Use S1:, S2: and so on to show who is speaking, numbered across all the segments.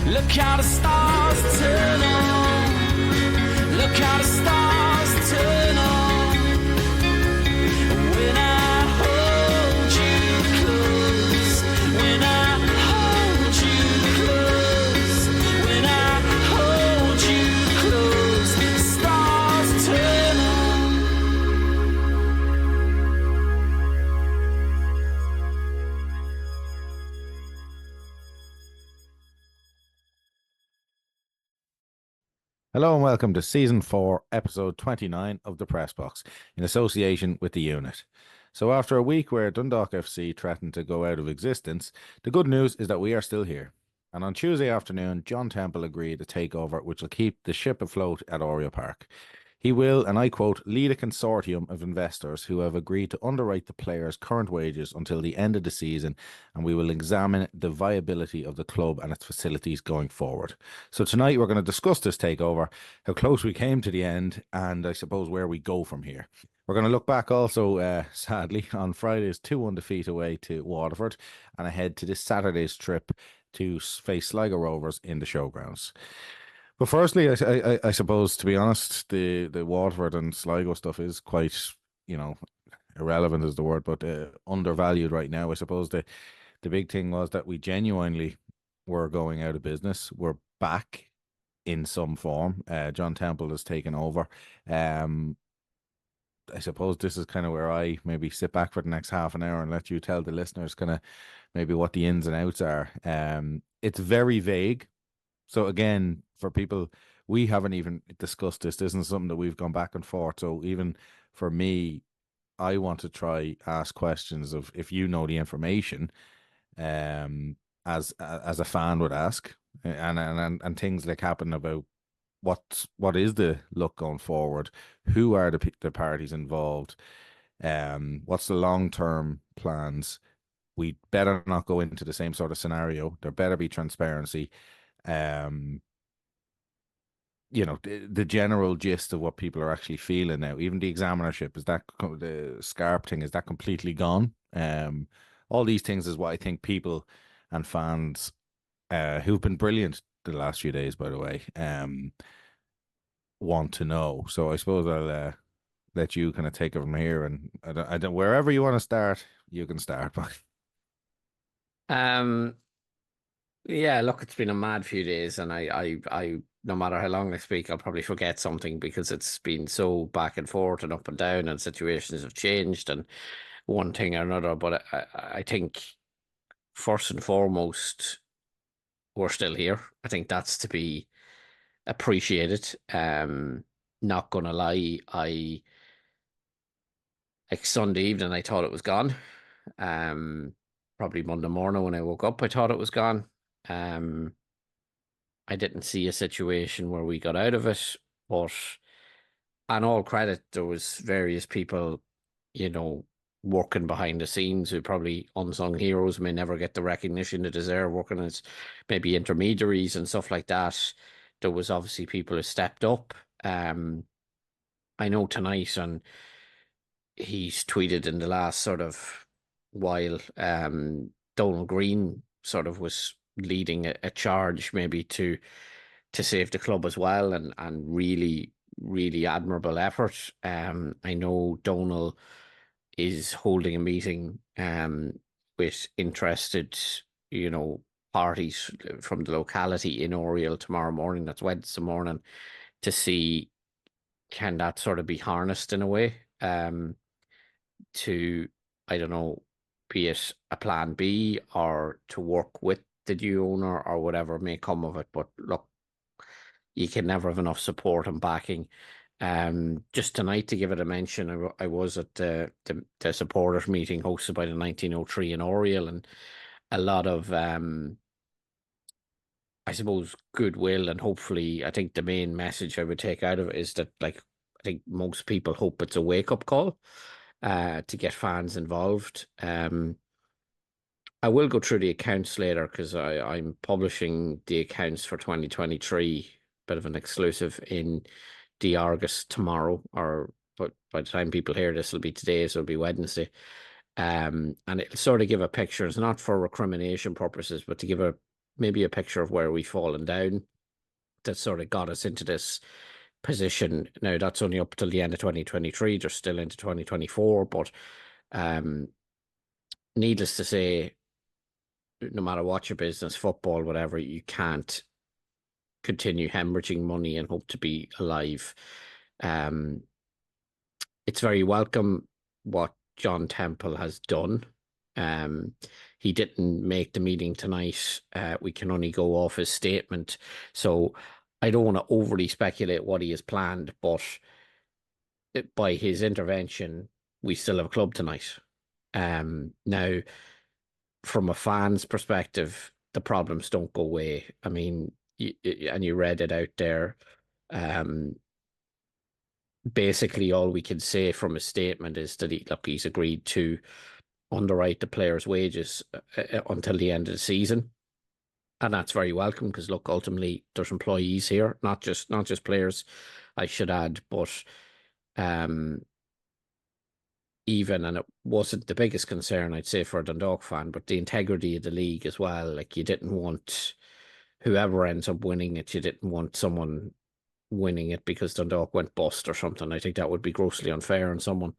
S1: Look how the stars turn on. Look how the stars turn on. When I hold you close. When I hold you close. When I hold you close. The stars turn on.
S2: Hello and welcome to Season 4, Episode 29 of The Press Box, in association with The Unit. So after a week where Dundalk FC threatened to go out of existence, the good news is that we are still here. And on Tuesday afternoon, John Temple agreed a takeover which will keep the ship afloat at Oriel Park. He will, and I quote, lead a consortium of investors who have agreed to underwrite the players' current wages until the end of the season, and we will examine the viability of the club and its facilities going forward. So tonight we're going to discuss this takeover, how close we came to the end, and I suppose where we go from here. We're going to look back also, sadly, on Friday's 2-1 defeat away to Waterford, and ahead to this Saturday's trip to face Sligo Rovers in the Showgrounds. But firstly, I suppose, to be honest, the Waterford and Sligo stuff is quite, irrelevant is the word, but undervalued right now. I suppose the big thing was that we genuinely were going out of business. We're back in some form. John Temple has taken over. I suppose this is kind of where I maybe sit back for the next half an hour and let you tell the listeners kind of maybe what the ins and outs are. It's very vague. So again, for people, we haven't even discussed this. This isn't something that we've gone back and forth. So even for me, I want to try ask questions of if you know the information, as a fan would ask, and things like happen about what is the look going forward, who are the parties involved, what's the long-term plans. We better not go into the same sort of scenario. There better be transparency. The general gist of what people are actually feeling now. Even the examinership, is that the Scarp thing, is that completely gone? All these things is what I think people and fans, who've been brilliant the last few days, by the way, want to know. So I suppose I'll let you kind of take it from here, and I don't wherever you want to start, you can start.
S3: Yeah, look, it's been a mad few days, and I no matter how long I speak, I'll probably forget something because it's been so back and forth and up and down, and situations have changed and one thing or another. But I think first and foremost, we're still here. I think that's to be appreciated. Not gonna lie, like Sunday evening, I thought it was gone. Probably Monday morning when I woke up, I thought it was gone. I didn't see a situation where we got out of it, but on all credit, there was various people, working behind the scenes who probably unsung heroes, may never get the recognition they deserve, working as maybe intermediaries and stuff like that. There was obviously people who stepped up. I know tonight, and he's tweeted in the last sort of while, Donald Green sort of was leading a charge maybe to save the club as well, and really, really admirable effort. I know Donald is holding a meeting with interested, parties from the locality in Oriel tomorrow morning. That's Wednesday morning, to see can that sort of be harnessed in a way, to, I don't know, be it a plan B or to work with the new owner or whatever may come of it. But look, you can never have enough support and backing. Just tonight, to give it a mention, I was at the supporters meeting hosted by the 1903 in Oriel, and a lot of, I suppose, goodwill, and hopefully, I think the main message I would take out of it is that, like, I think most people hope it's a wake-up call to get fans involved. I will go through the accounts later because I'm publishing the accounts for 2023, bit of an exclusive in the Argus tomorrow, but by the time people hear this, it'll be today, so it'll be Wednesday. And it'll sort of give a picture. It's not for recrimination purposes, but to give a maybe a picture of where we've fallen down that sort of got us into this position. Now, that's only up till the end of 2023. They're still into 2024, but needless to say, no matter what your business, football, whatever, you can't continue hemorrhaging money and hope to be alive. It's very welcome what John Temple has done. He didn't make the meeting tonight. We can only go off his statement. So I don't want to overly speculate what he has planned, but by his intervention, we still have a club tonight. Now, from a fan's perspective, the problems don't go away. I mean, and you read it out there. Basically, all we can say from his statement is that he's agreed to underwrite the players' wages until the end of the season, and that's very welcome because look, ultimately there's employees here, not just players, I should add, but even, and it wasn't the biggest concern, I'd say, for a Dundalk fan, but the integrity of the league as well. Like, you didn't want whoever ends up winning it, you didn't want someone winning it because Dundalk went bust or something. I think that would be grossly unfair on someone.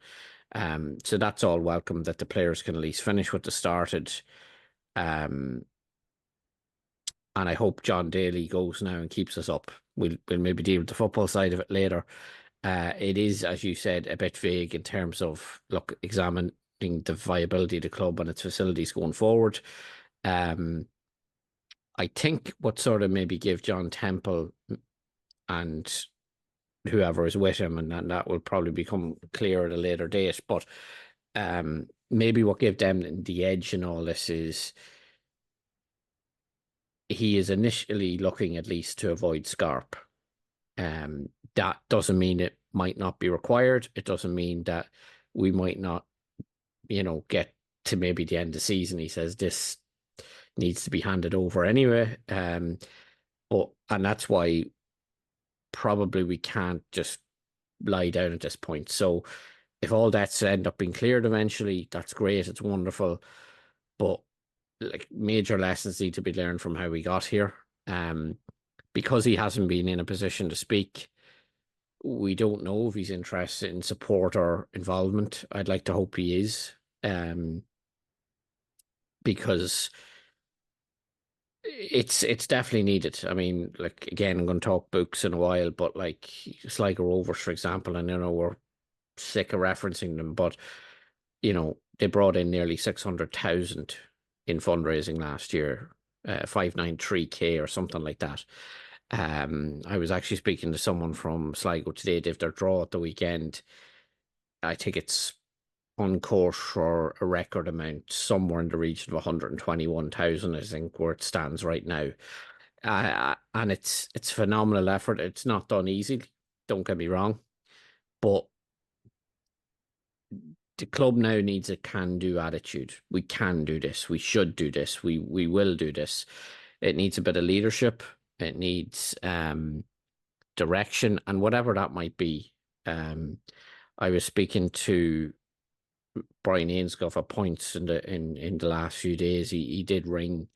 S3: So that's all welcome, that the players can at least finish what they started. And I hope John Daly goes now and keeps us up. We'll maybe deal with the football side of it later. It is, as you said, a bit vague in terms of, look, examining the viability of the club and its facilities going forward. I think what sort of maybe give John Temple and whoever is with him, and that will probably become clear at a later date, but maybe what gave them the edge in all this is he is initially looking at least to avoid Scarp. That doesn't mean it might not be required. It doesn't mean that we might not, get to maybe the end of the season. He says this needs to be handed over anyway. And that's why probably we can't just lie down at this point. So if all debts end up being cleared eventually, that's great. It's wonderful. But like, major lessons need to be learned from how we got here. Because he hasn't been in a position to speak, we don't know if he's interested in support or involvement. I'd like to hope he is, because it's definitely needed. I mean, like, again, I'm going to talk books in a while, but like Sligo Rovers, for example, and we're sick of referencing them, but they brought in nearly 600,000 in fundraising last year, 593k or something like that. I was actually speaking to someone from Sligo today. They have their draw at the weekend. I think it's on course for a record amount, somewhere in the region of 121,000, I think, where it stands right now. And it's phenomenal effort. It's not done easily, don't get me wrong, but the club now needs a can-do attitude. We can do this. We should do this. We will do this. It needs a bit of leadership. It needs direction, and whatever that might be. I was speaking to Brian Ainscough at points in the last few days. He did ring,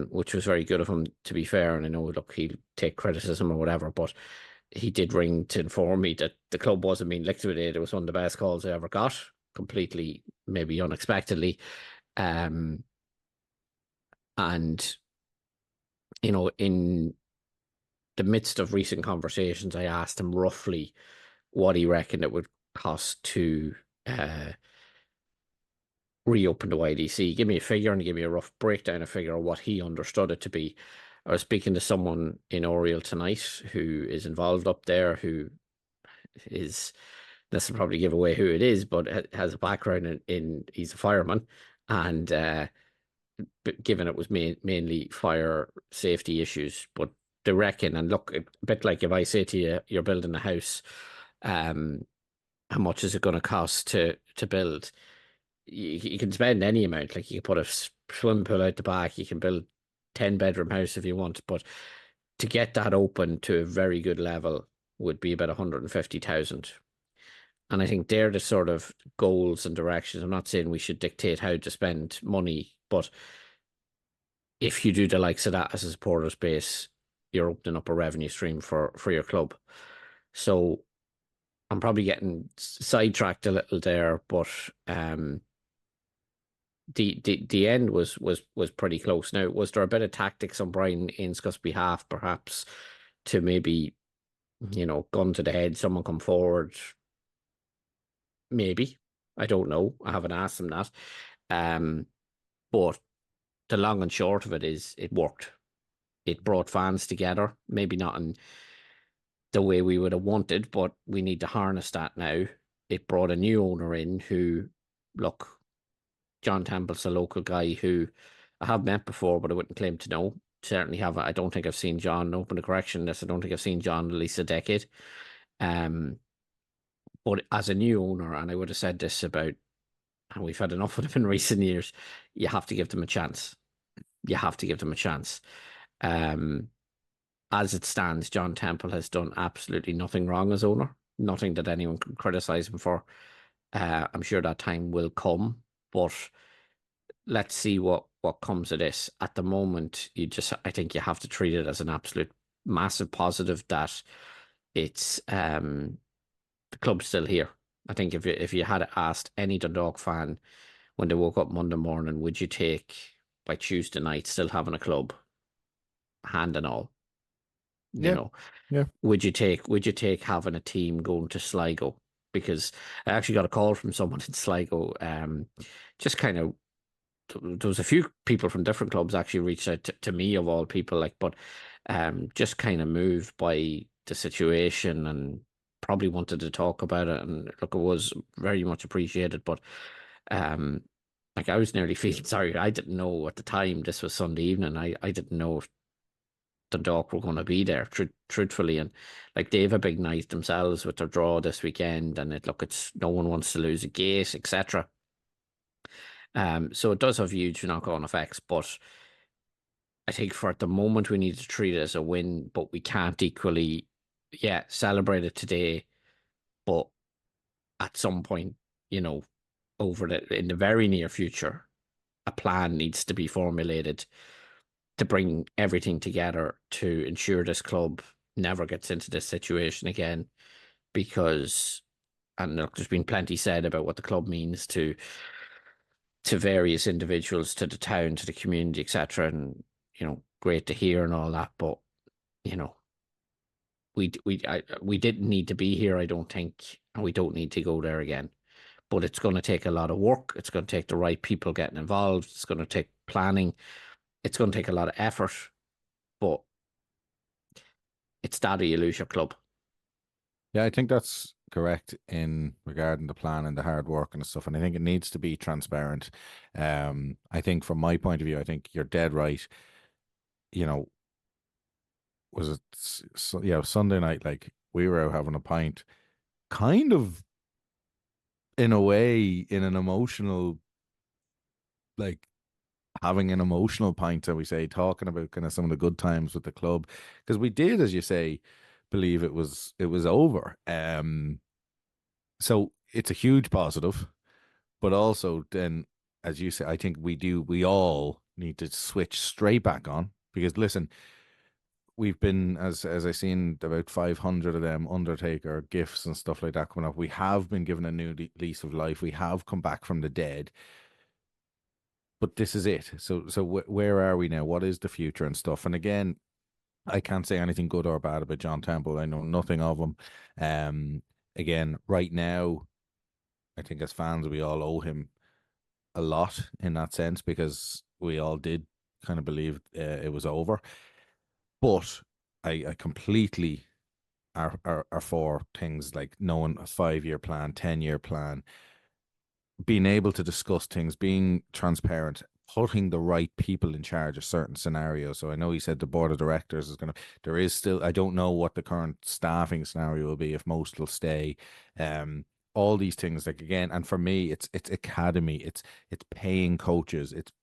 S3: which was very good of him, to be fair. And I know, look, he'll take criticism or whatever, but he did ring to inform me that the club wasn't being liquidated. It was one of the best calls I ever got, completely, maybe unexpectedly. And in the midst of recent conversations, I asked him roughly what he reckoned it would cost to reopen the YDC. Give me a figure and give me a rough breakdown of figure of what he understood it to be. I was speaking to someone in Oriel tonight who is involved up there, who is, this will probably give away who it is, but has a background in he's a fireman, and given it was mainly fire safety issues, but they reckon, and look, a bit like if I say to you, you're building a house, how much is it going to cost to build? You can spend any amount. Like, you can put a swimming pool out the back, you can build 10-bedroom house if you want, but to get that open to a very good level would be about 150,000. And I think they're the sort of goals and directions. I'm not saying we should dictate how to spend money, but if you do the likes of that as a supporters base, you're opening up a revenue stream for your club. So I'm probably getting sidetracked a little there, but the end was pretty close. Now, was there a bit of tactics on Brian Ainscott's behalf, perhaps, to maybe, gun to the head, someone come forward? Maybe. I don't know. I haven't asked him that. But the long and short of it is it worked. It brought fans together, maybe not in the way we would have wanted, but we need to harness that now. It brought a new owner in who, look, John Temple's a local guy who I have met before, but I wouldn't claim to know. Certainly haven't. I don't think I've seen John, open a correction this, I don't think I've seen John at least a decade. But as a new owner, and I would have said this about, and we've had enough of them in recent years, you have to give them a chance. You have to give them a chance. As it stands, John Temple has done absolutely nothing wrong as owner. Nothing that anyone can criticize him for. I'm sure that time will come, but let's see what comes of this. At the moment, I think you have to treat it as an absolute massive positive that it's the club's still here. I think if you had asked any Dundalk fan when they woke up Monday morning, would you take by Tuesday night still having a club, hand and all?
S2: Yeah.
S3: Would you take having a team going to Sligo? Because I actually got a call from someone in Sligo. Just kind of, there was a few people from different clubs actually reached out to me of all people, but just kind of moved by the situation and probably wanted to talk about it. And look, it was very much appreciated, but I was nearly feeling sorry. I didn't know at the time, this was Sunday evening, I didn't know if Dundalk were going to be there, truthfully. And they have a big night themselves with their draw this weekend, and it's no one wants to lose a gate, etc. So it does have huge knock-on effects, but I think for at the moment we need to treat it as a win, but we can't equally, celebrate it today, but at some point, in the very near future, a plan needs to be formulated to bring everything together to ensure this club never gets into this situation again. Because, and look, there's been plenty said about what the club means to various individuals, to the town, to the community, etc. And great to hear and all that, but we didn't need to be here, I don't think, and we don't need to go there again. But it's going to take a lot of work. It's going to take the right people getting involved. It's going to take planning. It's going to take a lot of effort, but it's that or you lose your club.
S2: Yeah, I think that's correct in regarding the plan and the hard work and stuff. And I think it needs to be transparent. I think from my point of view, I think you're dead right. Was it Sunday night? We were out having a pint, kind of in a way, in an emotional, having an emotional pint, so we say, talking about kind of some of the good times with the club, because we did, as you say, believe it was over. So it's a huge positive, but also then, as you say, I think we all need to switch straight back on, because listen, we've been, as I seen about 500 of them Undertaker gifts and stuff like that coming up. We have been given a new lease of life. We have come back from the dead. But this is it. So where are we now? What is the future and stuff? And again, I can't say anything good or bad about John Temple. I know nothing of him. Again, right now, I think as fans, we all owe him a lot in that sense, because we all did kind of believe it was over. But I completely are for things like knowing a 5-year plan, 10-year plan, being able to discuss things, being transparent, putting the right people in charge of certain scenarios. So I know he said the board of directors is going to, there is still, I don't know what the current staffing scenario will be, if most will stay. All these things, again, and for me, it's academy, it's paying coaches, it's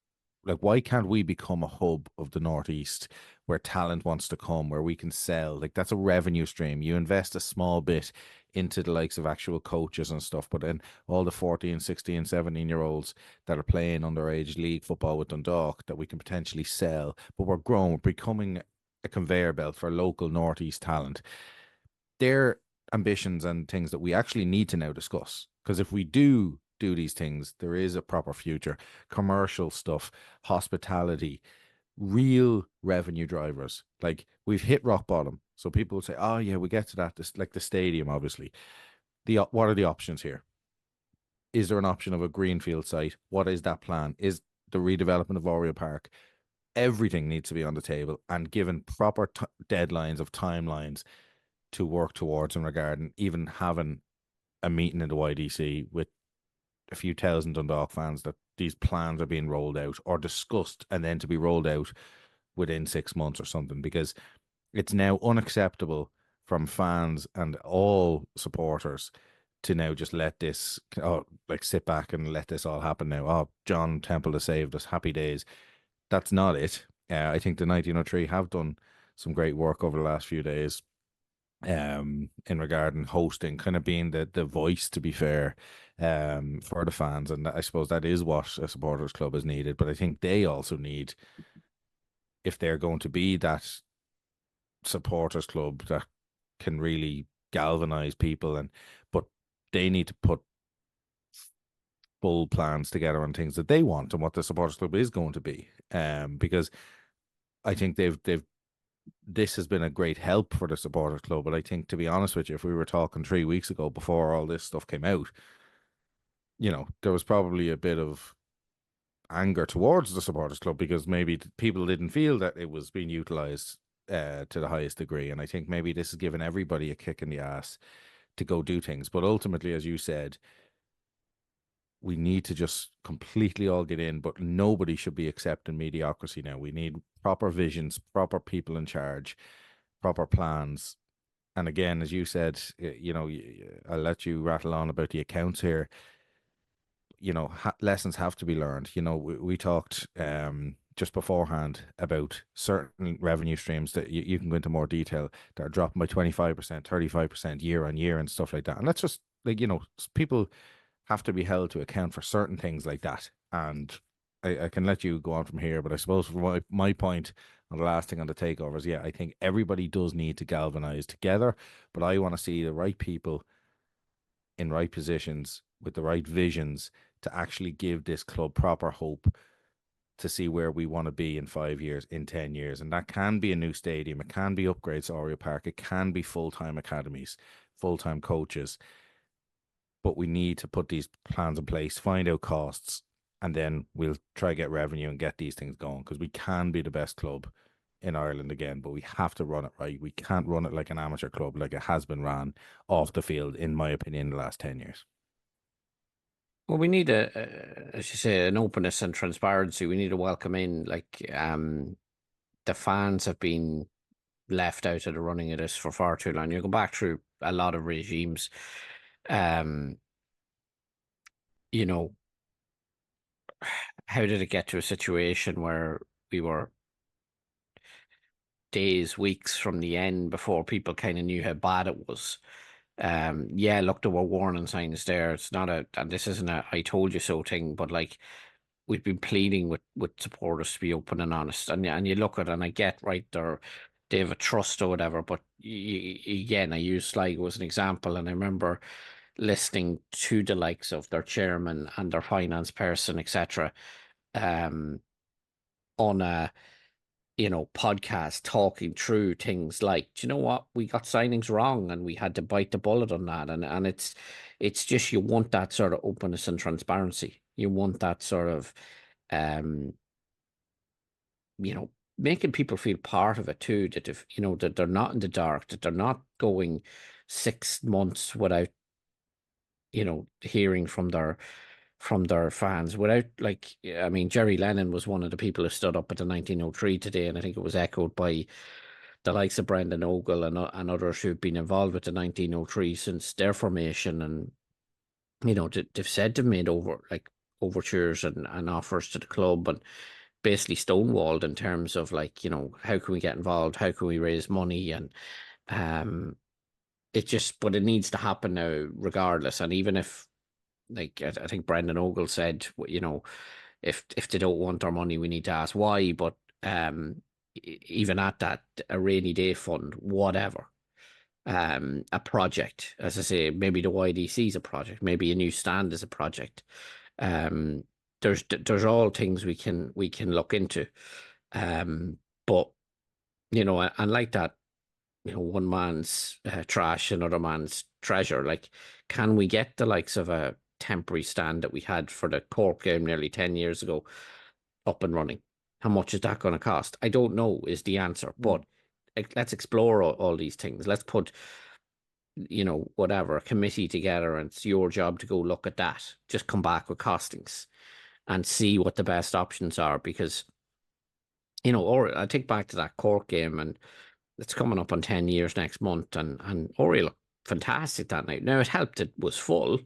S2: like, why can't we become a hub of the Northeast where talent wants to come, where we can sell? Like, that's a revenue stream. You invest a small bit into the likes of actual coaches and stuff, but then all the 14, 16, 17-year-olds that are playing underage league football with Dundalk that we can potentially sell, but we're growing, we're becoming a conveyor belt for local Northeast talent. They're ambitions and things that we actually need to now discuss. Because if we do these things, there is a proper future. Commercial stuff, hospitality, real revenue drivers. Like, we've hit rock bottom. So people will say, oh yeah, we get to that. This, like the stadium, obviously. What are the options here? Is there an option of a greenfield site? What is that plan? Is the redevelopment of Oriel Park? Everything needs to be on the table and given proper deadlines of timelines to work towards in regard, and even having a meeting in the YDC with a few thousand Dundalk fans that these plans are being rolled out or discussed, and then to be rolled out within 6 months or something, because it's now unacceptable from fans and all supporters to now just let this, like, sit back and let this all happen now. Oh, John Temple has saved us, happy days. That's not it. I think the 1903 have done some great work over the last few days, in regard and hosting, kind of being the voice, to be fair, for the fans. And I suppose that is what a supporters club is needed. But I think they also need, if they're going to be that supporters club that can really galvanize people, but they need to put full plans together on things that they want and what the supporters club is going to be. Because I think this has been a great help for the supporters club. But I think, to be honest with you, if we were talking 3 weeks ago before all this stuff came out, there was probably a bit of anger towards the supporters club because maybe people didn't feel that it was being utilized to the highest degree. And I think maybe this has given everybody a kick in the ass to go do things. But ultimately, as you said, we need to just completely all get in, but nobody should be accepting mediocrity now. We need proper visions, proper people in charge, proper plans. And again, as you said, I'll let you rattle on about the accounts here. Lessons have to be learned. We talked just beforehand about certain revenue streams that you can go into more detail that are dropping by 25%, 35% year on year and stuff like that. And that's just like, people have to be held to account for certain things like that. And I can let you go on from here, but I suppose for my point on the last thing on the takeovers, yeah, I think everybody does need to galvanize together, but I want to see the right people in right positions with the right visions to actually give this club proper hope to see where we want to be in 5 years, in 10 years. And that can be a new stadium. It can be upgrades to Oriel Park. It can be full-time academies, full-time coaches. But we need to put these plans in place, find out costs, and then we'll try to get revenue and get these things going, because we can be the best club in Ireland again, but we have to run it right. We can't run it like an amateur club, like it has been run off the field, in my opinion, the last 10 years.
S3: Well, we need as you say, an openness and transparency. We need to welcome in, like, the fans have been left out of the running of this for far too long. You go back through a lot of regimes. How did it get to a situation where we were days, weeks from the end before people kind of knew how bad it was? Yeah, look, there were warning signs there. It's not and this isn't a I told you so thing, but like, we've been pleading with supporters to be open and honest. And you look at it, and I get, right, they have a trust or whatever, but again, I use Sligo as an example, and I remember listening to the likes of their chairman and their finance person, etc., on a podcast, talking through things like, do you know what, we got signings wrong and we had to bite the bullet on that. And it's just, you want that sort of openness and transparency. You want that sort of making people feel part of it too, that if that they're not in the dark, that they're not going 6 months without hearing from their fans, without, like, I mean, Jerry Lennon was one of the people who stood up at the 1903 today, and I think it was echoed by the likes of Brendan Ogle and others who've been involved with the 1903 since their formation. And they've said they've made overtures and offers to the club, and basically stonewalled in terms of like, how can we get involved? How can we raise money? And but it needs to happen now regardless. And even if, like, I think Brendan Ogle said, if they don't want our money, we need to ask why. But even at that, a rainy day fund, whatever, a project, as I say, maybe the YDC is a project, maybe a new stand is a project. There's all things we can look into. But and like that, one man's trash, another man's treasure. Like, can we get the likes of a temporary stand that we had for the Cork game nearly 10 years ago up and running? How much is that going to cost? I don't know is the answer, but let's explore all these things. Let's put, whatever, a committee together, and it's your job to go look at that. Just come back with costings and see what the best options are, because, or I think back to that Cork game, and it's coming up on 10 years next month, and Oriel looked fantastic that night. Now, it helped it was full,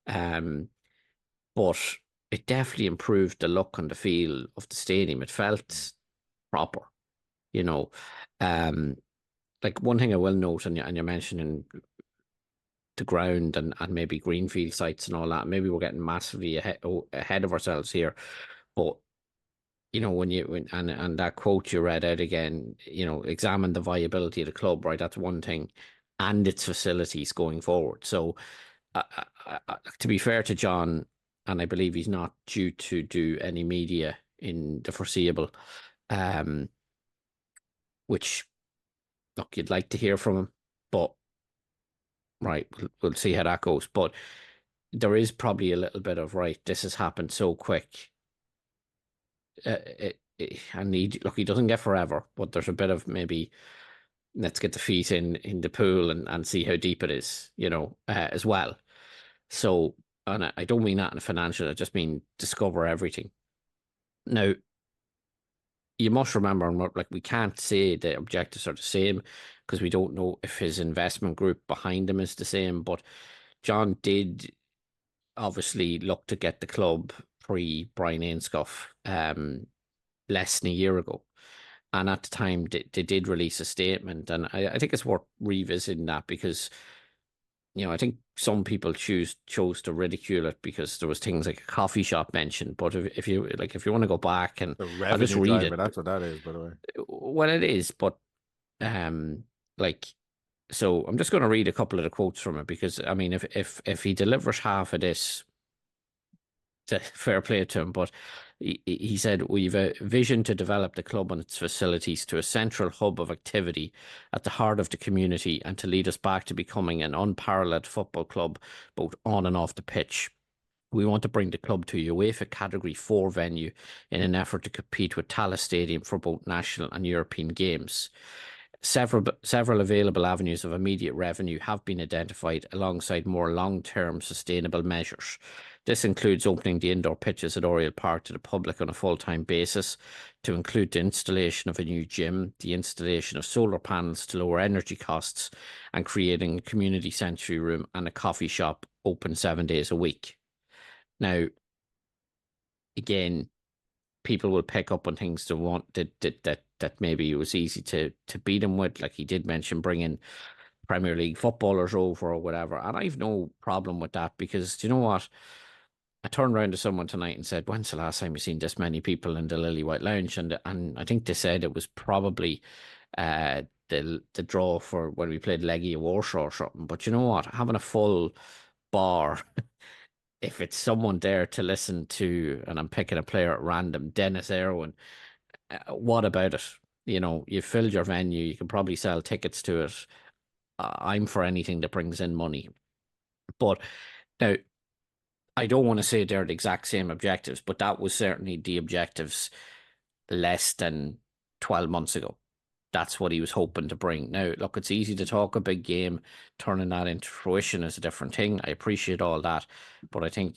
S3: but it definitely improved the look and the feel of the stadium. It felt proper, like one thing I will note, and you're mentioning the ground and maybe greenfield sites and all that. Maybe we're getting massively ahead of ourselves here, but and that quote you read out again, examine the viability of the club, right? That's one thing, and its facilities going forward. So, to be fair to John, and I believe he's not due to do any media in the foreseeable, which, look, you'd like to hear from him, but right, we'll see how that goes. But there is probably a little bit of, right, this has happened so quick. And he doesn't get forever, but there's a bit of maybe, let's get the feet in the pool and see how deep it is, as well. So, and I don't mean that in a financial, I just mean discover everything. Now, you must remember, like, we can't say the objectives are the same because we don't know if his investment group behind him is the same, but John did obviously look to get the club pre-Brian Ainscough less than a year ago. And at the time, they did release a statement. And I think it's worth revisiting that, because, I think some people chose to ridicule it because there was things like a coffee shop mentioned. But if you want to go back and I'll just read it.
S2: That's what that is, by the way.
S3: Well, it is, but so I'm just going to read a couple of the quotes from it, because I mean, if he delivers half of this, fair play to him. But he said, we've a vision to develop the club and its facilities to a central hub of activity at the heart of the community, and to lead us back to becoming an unparalleled football club, both on and off the pitch. We want to bring the club to a UEFA Category 4 venue in an effort to compete with Tallaght Stadium for both national and European games. Several available avenues of immediate revenue have been identified, alongside more long-term sustainable measures. This includes opening the indoor pitches at Oriel Park to the public on a full-time basis, to include the installation of a new gym, the installation of solar panels to lower energy costs, and creating a community sensory room and a coffee shop open 7 days a week. Now, again, people will pick up on things that maybe it was easy to beat him with. Like, he did mention bringing Premier League footballers over or whatever, and I've no problem with that, because do you know what? I turned around to someone tonight and said, when's the last time you've seen this many people in the Lily White Lounge? And I think they said it was probably the draw for when we played Leggy of Warsaw or something. But you know what? Having a full bar, if it's someone there to listen to, and I'm picking a player at random, Dennis Irwin, what about it? You filled your venue, you can probably sell tickets to it. I'm for anything that brings in money. But now, I don't want to say they're the exact same objectives, but that was certainly the objectives less than 12 months ago. That's what he was hoping to bring. Now, look, it's easy to talk a big game. Turning that into fruition is a different thing. I appreciate all that. But I think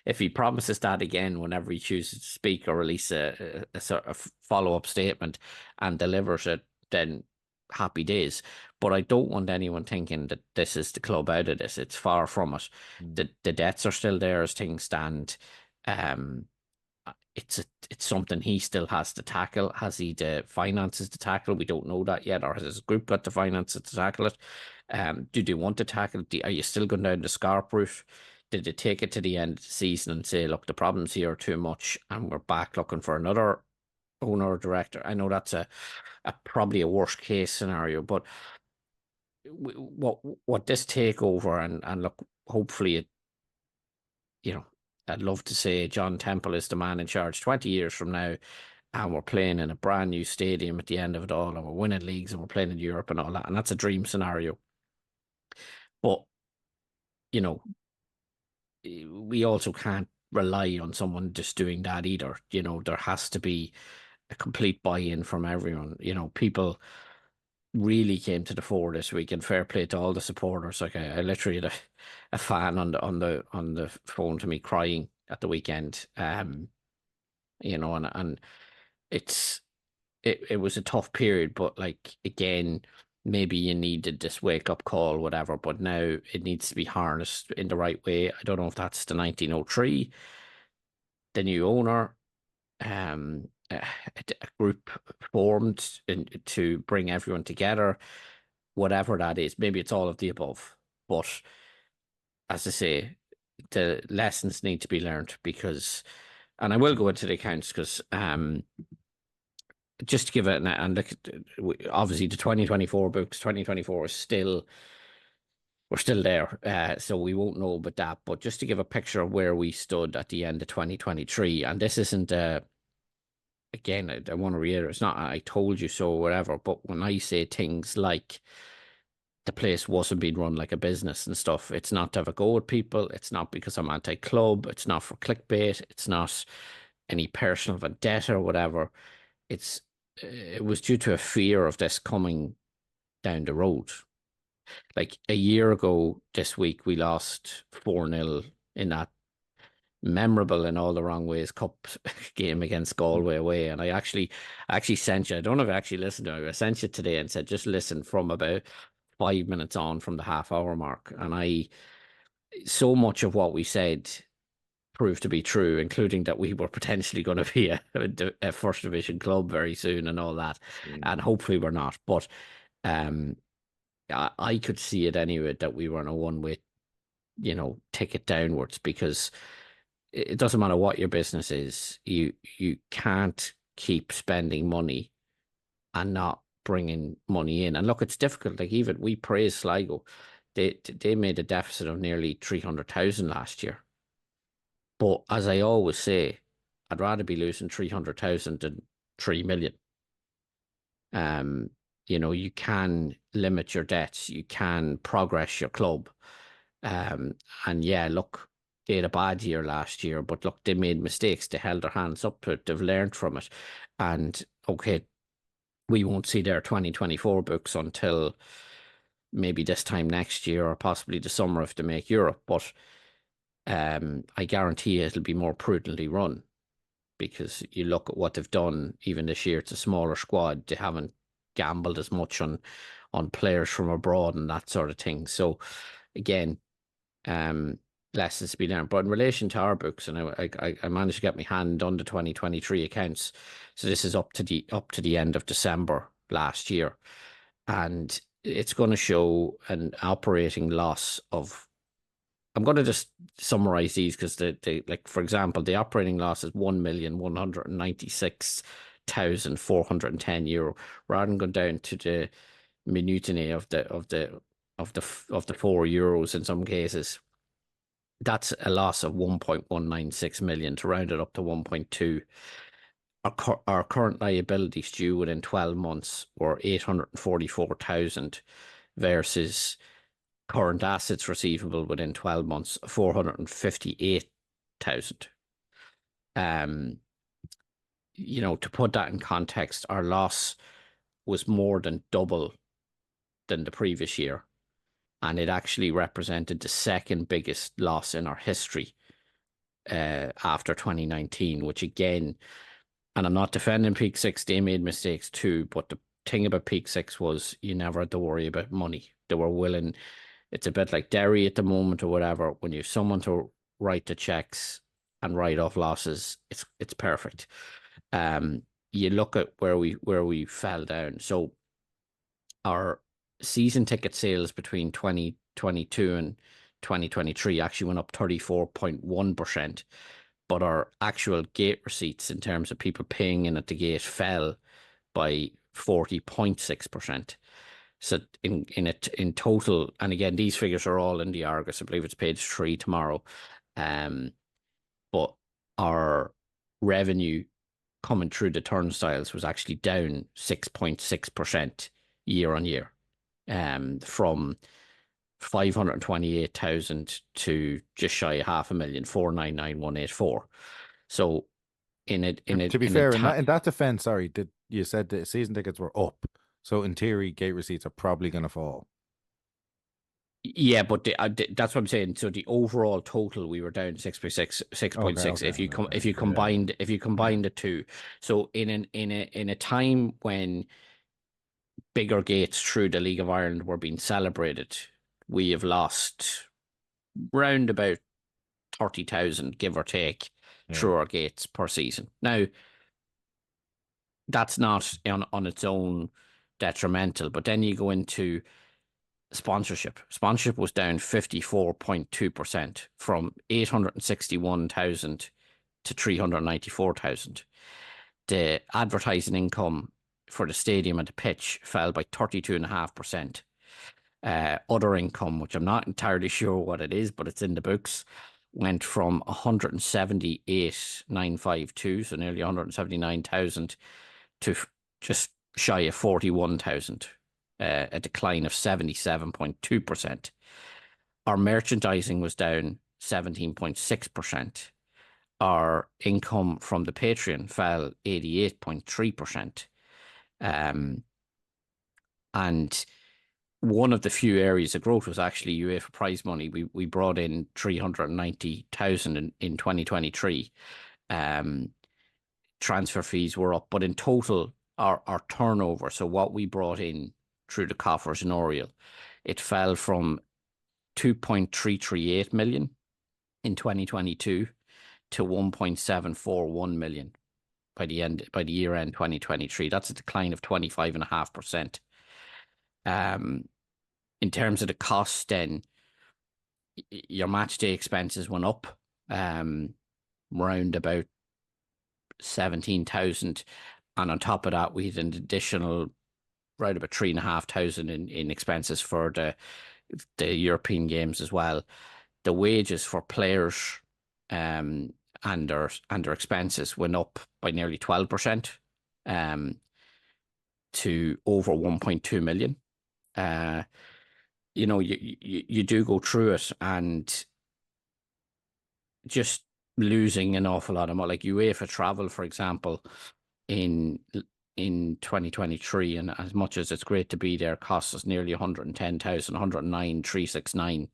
S3: if he promises that again whenever he chooses to speak or release a sort of follow-up statement and delivers it, then happy days. But I don't want anyone thinking that this is the club out of this. It's far from it. The debts are still there as things stand. It's something he still has to tackle. Has he the finances to tackle? We don't know that yet. Or has his group got the finances to tackle it? Do they want to tackle it? Are you still going down the Scarp route? Did they take it to the end of the season and say, look, the problems here are too much and we're back looking for another owner or director? I know that's a probably a worst case scenario, but what this takeover and look, hopefully it, I'd love to say John Temple is the man in charge 20 years from now, and we're playing in a brand new stadium at the end of it all, and we're winning leagues and we're playing in Europe and all that, and that's a dream scenario. But we also can't rely on someone just doing that either. There has to be a complete buy-in from everyone. People really came to the fore this week, and fair play to all the supporters. Like I literally had a fan on the phone to me crying at the weekend. And it was a tough period, but like again, maybe you needed this wake up call, whatever. But now it needs to be harnessed in the right way. I don't know if that's the 1903, the new owner, a group formed to bring everyone together, whatever that is. Maybe it's all of the above. But as I say, the lessons need to be learned because, and I will go into the accounts because just to give it, and look, obviously the 2024 books, 2024 is still, we're still there, so we won't know about that. But just to give a picture of where we stood at the end of 2023, and this isn't again, I want to reiterate, it's not I told you so or whatever, but when I say things like the place wasn't being run like a business and stuff, it's not to have a go at people, it's not because I'm anti-club, it's not for clickbait, it's not any personal vendetta or whatever. It was due to a fear of this coming down the road. Like a year ago this week, we lost 4-0 in that memorable in all the wrong ways cup game against Galway away. And I actually sent you, I don't know if I actually listened to it, I sent you today and said, just listen from about 5 minutes on from the half-hour mark. And so much of what we said proved to be true, including that we were potentially going to be a first division club very soon and all that. And hopefully we're not. But I could see it anyway that we were on a one-way, ticket downwards, because it doesn't matter what your business is. You can't keep spending money and not bringing money in. And look, it's difficult. Like even we praise Sligo. They made a deficit of nearly 300,000 last year. But as I always say, I'd rather be losing 300,000 than 3 million. You can limit your debts, you can progress your club. And yeah, look, they had a bad year last year, but look, they made mistakes. They held their hands up to it. They've learned from it. And okay, we won't see their 2024 books until maybe this time next year or possibly the summer if they make Europe. But I guarantee it'll be more prudently run, because you look at what they've done even this year. It's a smaller squad. They haven't gambled as much on players from abroad and that sort of thing. So again, lessons to be learned. But in relation to our books, and I managed to get my hand on the 2023 accounts. So this is up to the end of December last year, and it's going to show an operating loss of, I'm going to just summarize these because like, for example, the operating loss is €1,196,410, rather than going down to the minutiae of the €4 in some cases. That's a loss of 1.196 million, to round it up to 1.2. Our current liabilities due within 12 months were 844,000 versus current assets receivable within 12 months, 458,000. To put that in context, our loss was more than double than the previous year, and it actually represented the second biggest loss in our history after 2019, which again, and I'm not defending Peak Six, they made mistakes too, but the thing about Peak Six was you never had to worry about money. They were willing. It's a bit like Derry at the moment or whatever. When you have someone to write the checks, and write off losses, it's perfect. You look at where we fell down. So our season ticket sales between 2022 and 2023 actually went up 34.1%, but our actual gate receipts in terms of people paying in at the gate fell by 40.6%. So in total, and again, these figures are all in the Argus. I believe it's page 3 tomorrow. But our revenue coming through the turnstiles was actually down 6.6% year on year, from 528,000 to just shy of 500,000, 499,184. So
S2: to be fair, in that defense, sorry, you said the season tickets were up, so in theory, gate receipts are probably going to fall.
S3: Yeah, but that's what I'm saying. So the overall total, we were down 6.6. If you combined the two, so in a time when bigger gates through the League of Ireland were being celebrated, we have lost round about 30,000, give or take, through our gates per season. Now, that's not on its own detrimental, but then you go into sponsorship. Sponsorship was down 54.2% from 861,000 to 394,000. The advertising income for the stadium and the pitch fell by 32.5%. Other income, which I'm not entirely sure what it is, but it's in the books, went from 178,952, so nearly 179,000, to just shy of 41,000. A decline of 77.2%. Our merchandising was down 17.6%. Our income from the Patreon fell 88.3%. And one of the few areas of growth was actually UEFA prize money. We brought in 390,000 in 2023. Transfer fees were up, but in total, our turnover, so what we brought in through the coffers in Oriel, it fell from 2.338 million in 2022 to 1.741 million by the year end 2023. That's a decline of 25.5%. In terms of the costs, then your match day expenses went up round about 17,000, and on top of that, we had an additional right about 3,500 in expenses for the European games as well. The wages for players and their expenses went up by nearly 12% to over 1.2 million. You do go through it and just losing an awful lot of money. Like UEFA travel, for example, in 2023, and as much as it's great to be there, costs us nearly 110,000, 109,369.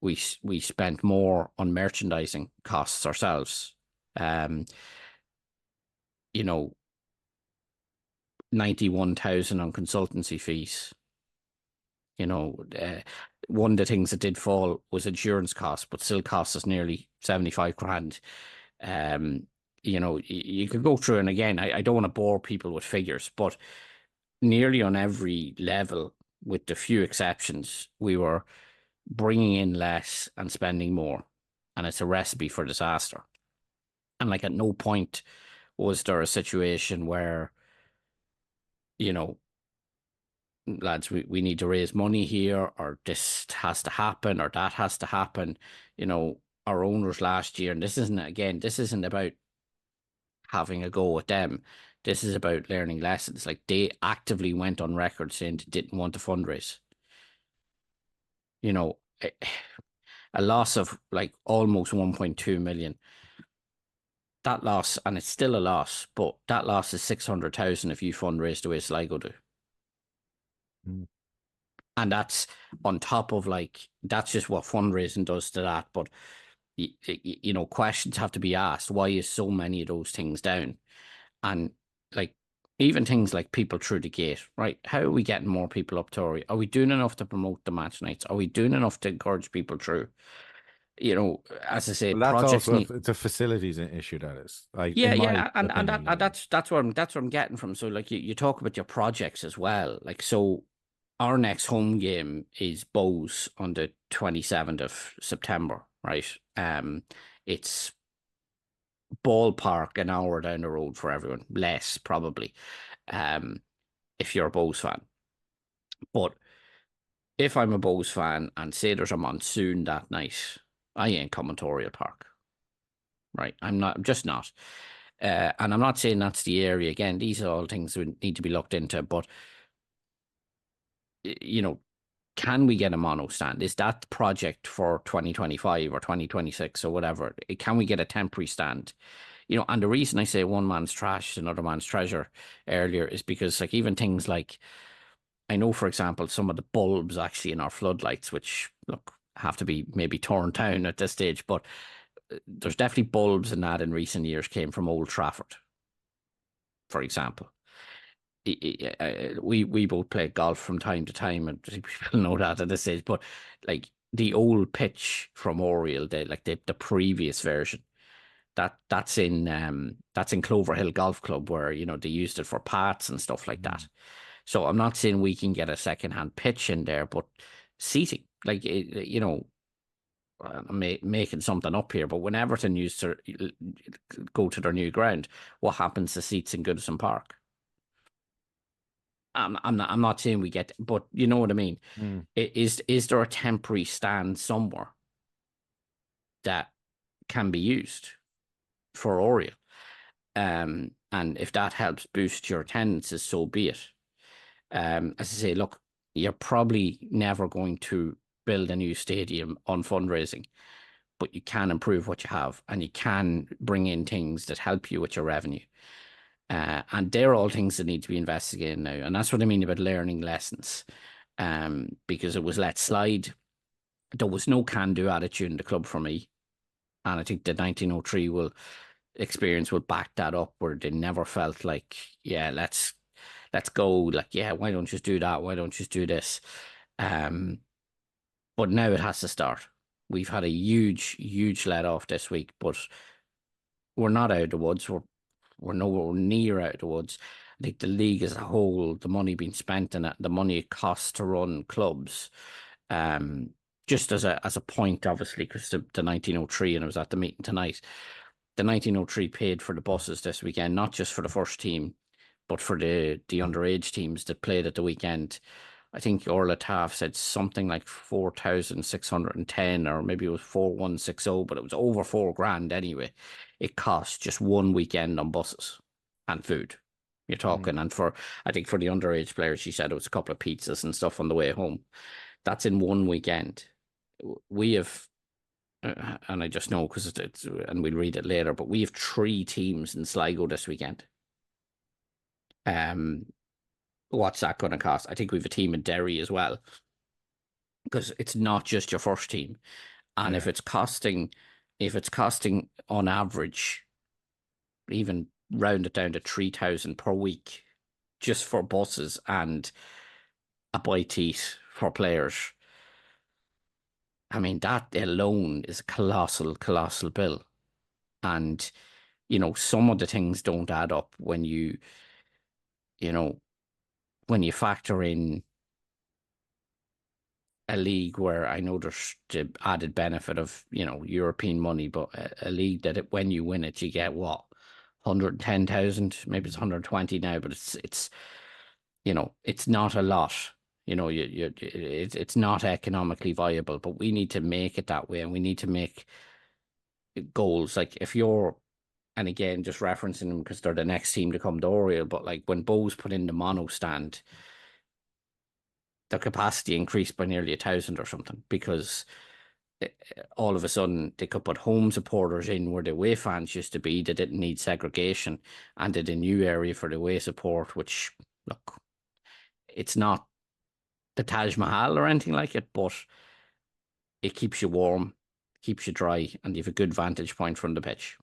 S3: We spent more on merchandising costs ourselves. 91,000 on consultancy fees. One of the things that did fall was insurance costs, but still costs us nearly 75 grand. You could go through, and again, I don't want to bore people with figures, but nearly on every level, with the few exceptions, we were bringing in less and spending more, and it's a recipe for disaster. And like at no point was there a situation where, lads, we need to raise money here, or this has to happen, or that has to happen. Our owners last year, and this isn't about having a go at them. This is about learning lessons. Like, they actively went on record saying they didn't want to fundraise. A loss of like almost 1.2 million. That loss, and it's still a loss, but that loss is 600,000 if you fundraise the way Sligo do. And that's on top of, like, that's just what fundraising does to that. But questions have to be asked. Why is so many of those things down? And like, even things like people through the gate, right? How are we getting more people up to Ori? Are we doing enough to promote the match nights? Are we doing enough to encourage people through? as I say,
S2: Well, that's
S3: projects
S2: also
S3: need.
S2: it's a facilities issue that is, like,
S3: Yeah,
S2: in my
S3: yeah, and
S2: opinion, anyway.
S3: that's where I'm getting from. So like you talk about your projects as well. Like, so our next home game is Bows on the 27th of September, right? It's ballpark an hour down the road for everyone, less probably, um, if you're a Bows fan. But if I'm a Bows fan and say there's a monsoon that night, I ain't coming to Oriel Park, right? I'm just not. And I'm not saying that's the area. Again, these are all things that need to be looked into. But, you know, can we get a mono stand? Is that the project for 2025 or 2026 or whatever? Can we get a temporary stand? And the reason I say one man's trash is another man's treasure earlier is because, like, even things like, I know, for example, some of the bulbs actually in our floodlights, which, look, have to be maybe torn down at this stage, but there's definitely bulbs in that in recent years came from Old Trafford, for example. We both play golf from time to time, and people know that at this stage. But like the old pitch from Oriel, the previous version, that's in Clover Hill Golf Club, where they used it for paths and stuff like that. So I'm not saying we can get a second-hand pitch in there, but seating, like I'm making something up here, but when Everton used to go to their new ground, what happens to seats in Goodison Park? I'm not saying we get, but you know what I mean.
S2: Mm.
S3: Is there a temporary stand somewhere that can be used for Oriel? And if that helps boost your attendances, so be it. As I say, look, you're probably never going to build a new stadium on fundraising, but you can improve what you have, and you can bring in things that help you with your revenue. And they're all things that need to be investigated now. And that's what I mean about learning lessons. Because it was let slide. There was no can-do attitude in the club for me. And I think the 1903 experience will back that up, where they never felt like, yeah, let's go. Like, yeah, why don't you just do that? Why don't you just do this? But now it has to start. We've had a huge let off this week, but we're not out of the woods. We're nowhere near out of the woods. I think the league as a whole, the money being spent in it, the money it costs to run clubs, just as a point, obviously, because the 1903, and I was at the meeting tonight, the 1903 paid for the buses this weekend, not just for the first team, but for the underage teams that played at the weekend. I think Orla Taff said something like 4,610, or maybe it was 4,160, but it was over $4,000 anyway. It cost just one weekend on buses and food. You're talking, and I think for the underage players, she said it was a couple of pizzas and stuff on the way home. That's in one weekend. We have, and I just know because it's, and we'll read it later, but we have 3 teams in Sligo this weekend. What's that going to cost? I think we have a team in Derry as well, because it's not just your first team. And if it's costing on average, even round it down to 3,000 per week, just for buses and a bite eat for players, I mean, that alone is a colossal bill. And, some of the things don't add up when you factor in a league where I know there's the added benefit of, European money, but a league that when you win it, you get what, 110,000, maybe it's 120 now, but it's not a lot. It's not economically viable, but we need to make it that way, and we need to make goals. Like, if you're, and again, just referencing them because they're the next team to come to Oriel, but like when Bows put in the mono stand, their capacity increased by nearly 1,000 or something, because all of a sudden they could put home supporters in where the away fans used to be. They didn't need segregation, and did a new area for the away support, which, look, it's not the Taj Mahal or anything like it, but it keeps you warm, keeps you dry, and you have a good vantage point from the pitch.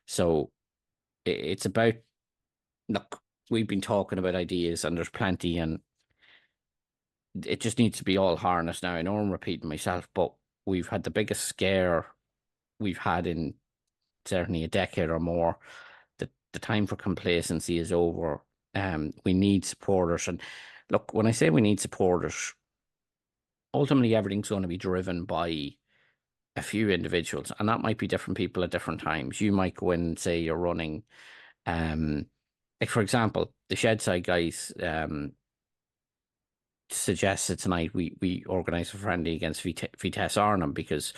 S3: So it's about, look, we've been talking about ideas, and there's plenty, and it just needs to be all harnessed now. I know I'm repeating myself, but we've had the biggest scare we've had in certainly a decade or more. The time for complacency is over. We need supporters. And look, when I say we need supporters, ultimately everything's going to be driven by a few individuals, and that might be different people at different times. You might go in and say you're running, like for example, the Shedside guys suggested tonight we organise a friendly against Vitesse Arnhem because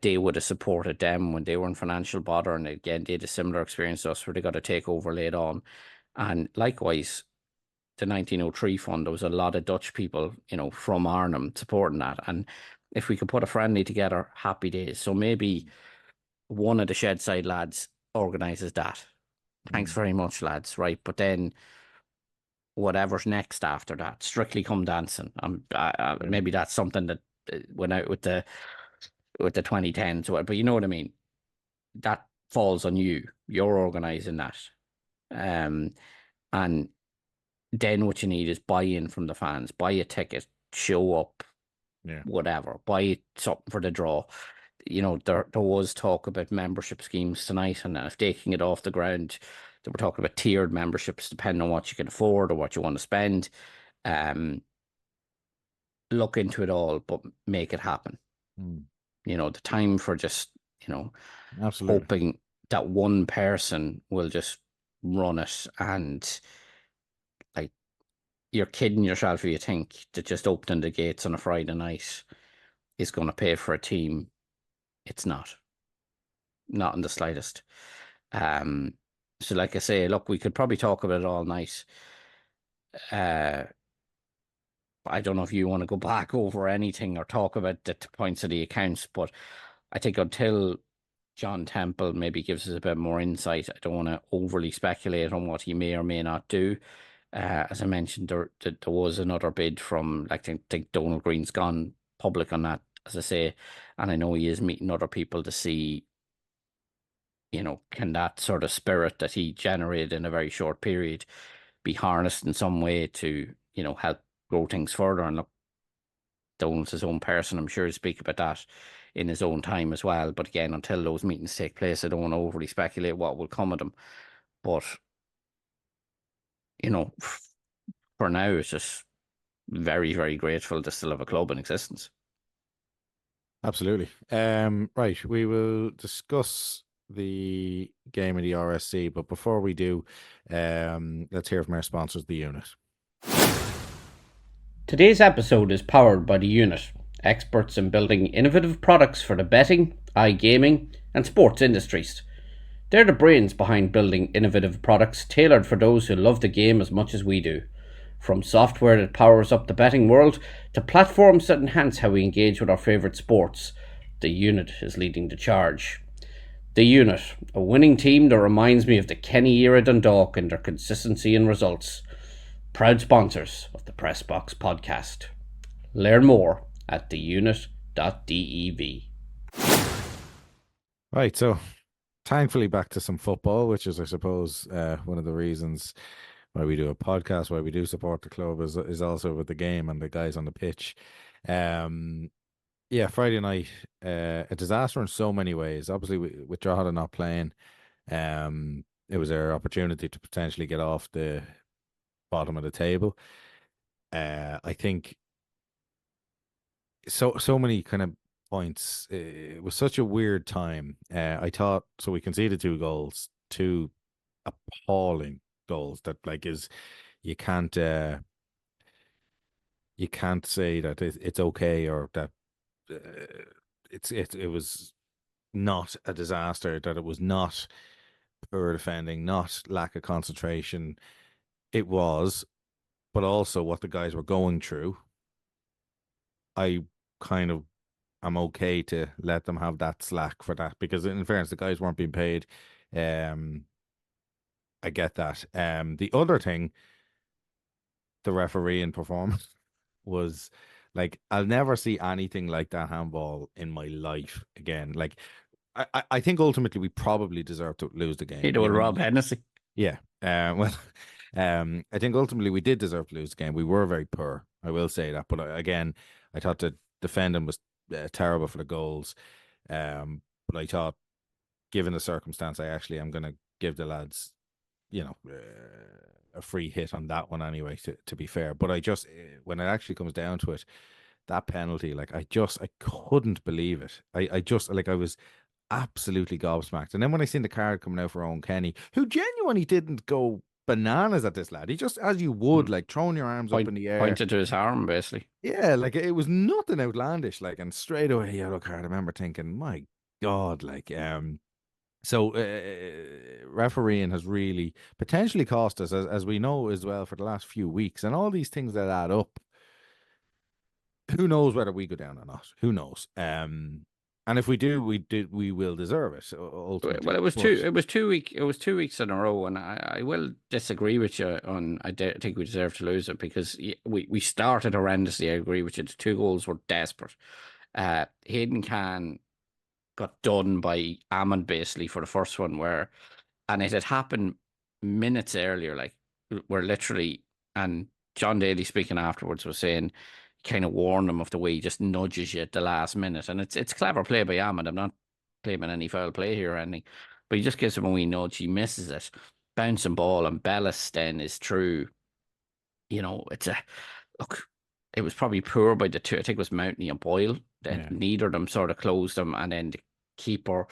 S3: they would have supported them when they were in financial bother, and again they had a similar experience to us where they got a takeover late on. And likewise, the 1903 fund, there was a lot of Dutch people, from Arnhem supporting that. And if we could put a friendly together, happy days. So maybe one of the Shedside lads organises that. Thanks very much, lads. Right, but then whatever's next after that, Strictly Come Dancing. Maybe that's something that went out with the 2010s, but you know what I mean. That falls on you. You're organising that, and then what you need is buy-in from the fans. Buy a ticket, show up, whatever. Buy something for the draw. There was talk about membership schemes tonight, and if they can get off the ground, they were talking about tiered memberships depending on what you can afford or what you want to spend. Look into it all, but make it happen. The time for just,
S2: Absolutely.
S3: hoping that one person will just run it, and like, you're kidding yourself if you think that just opening the gates on a Friday night is going to pay for a team. It's not in the slightest. So like I say, look, we could probably talk about it all night. I don't know if you want to go back over anything or talk about the points of the accounts, but I think until John Temple maybe gives us a bit more insight, I don't want to overly speculate on what he may or may not do. As I mentioned, there was another bid from, I think Donald Green's gone public on that, as I say, and I know he is meeting other people to see, can that sort of spirit that he generated in a very short period be harnessed in some way to, help grow things further. And look, Donald's his own person. I'm sure he'll speak about that in his own time as well. But again, until those meetings take place, I don't want to overly speculate what will come of them. But, for now, it's just very, very grateful to still have a club in existence.
S2: Absolutely. Right, we will discuss the game of the RSC, but before we do, let's hear from our sponsors, The Unit.
S4: Today's episode is powered by The Unit, experts in building innovative products for the betting, iGaming, and sports industries. They're the brains behind building innovative products tailored for those who love the game as much as we do. From software that powers up the betting world to platforms that enhance how we engage with our favourite sports, The Unit is leading the charge. The Unit, a winning team that reminds me of the Kenny era Dundalk in their consistency and results. Proud sponsors of the Press Box podcast. Learn more at theunit.dev.
S2: Right, so thankfully back to some football, which is, I suppose, one of the reasons why we do a podcast, why we do support the club is also with the game and the guys on the pitch. Friday night, a disaster in so many ways. Obviously, with Drogheda not playing, it was our opportunity to potentially get off the bottom of the table. I think so many kind of points. It was such a weird time. I thought, so we conceded 2 goals, 2 appalling goals that you can't say that it's okay or that it was not a disaster, that it was not poor defending, not lack of concentration. It was, but also what the guys were going through. I kind of am okay to let them have that slack for that, because in fairness, the guys weren't being paid. I get that. The other thing, the refereeing performance was I'll never see anything like that handball in my life again. I think ultimately we probably deserved to lose the game.
S3: Rob Hennessy.
S2: Yeah. I think ultimately we did deserve to lose the game. We were very poor, I will say that. But again, I thought the defending terrible for the goals. But I thought, given the circumstance, I actually am going to give the lads, a free hit on that one anyway, to be fair. But I just, when it actually comes down to it, that penalty, like, I couldn't believe it. I was absolutely gobsmacked. And then when I seen the card coming out for Owen Kenny, who genuinely didn't go bananas at this lad. He just, as you would, like, throwing your arms up in the air.
S3: Pointed to his arm, basically.
S2: Yeah, like, it was nothing outlandish, like, and straight away, yellow card. I remember thinking, my God, like, so refereeing has really potentially cost us, as we know as well, for the last few weeks, and all these things that add up. Who knows whether we go down or not? Who knows? And if we do, we will deserve it. Ultimately.
S3: Well, it was 2 weeks. It was 2 weeks in a row, and I will disagree with you on. Think we deserve to lose it because we started horrendously. I agree with you. The 2 goals were desperate. Hayden Khan got done by Amond basically for the first one, and it had happened minutes earlier. Like, we're literally, and John Daly speaking afterwards was saying, kind of warn him of the way he just nudges you at the last minute. And it's clever play by Ahmed. I'm not claiming any foul play here or anything, but he just gives him a wee nudge. He misses it. Bouncing ball, and Bellis then is through. It was probably poor by the two. I think it was Mountney and Boyle. Neither of them sort of closed them. And then the keeper,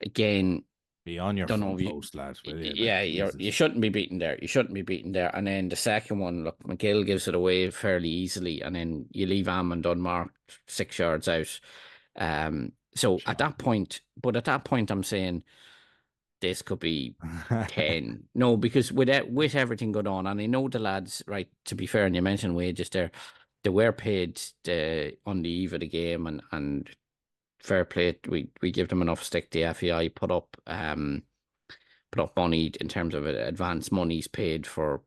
S3: again,
S2: be on your front post, lad.
S3: Yeah, you shouldn't be beaten there. You shouldn't be beaten there. And then the second one, look, McGill gives it away fairly easily, and then you leave Ammon unmarked 6 yards out. So at that point, I'm saying this could be 10. No, because with everything going on, and I know the lads, right, to be fair, and you mentioned wages there, they were paid on the eve of the game, and fair play, we give them enough stick. The FEI put up money in terms of advance monies paid for,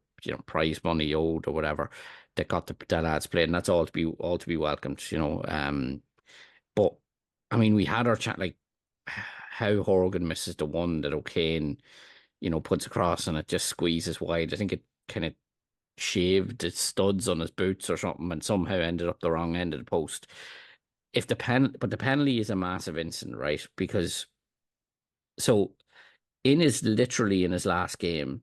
S3: prize money owed or whatever. That got the lads played, and that's all to be welcomed, But I mean, we had our chat, like how Horgan misses the one that O'Kane, puts across, and it just squeezes wide. I think it kind of shaved its studs on his boots or something, and somehow ended up the wrong end of the post. But the penalty is a massive incident, right? Because in his last game,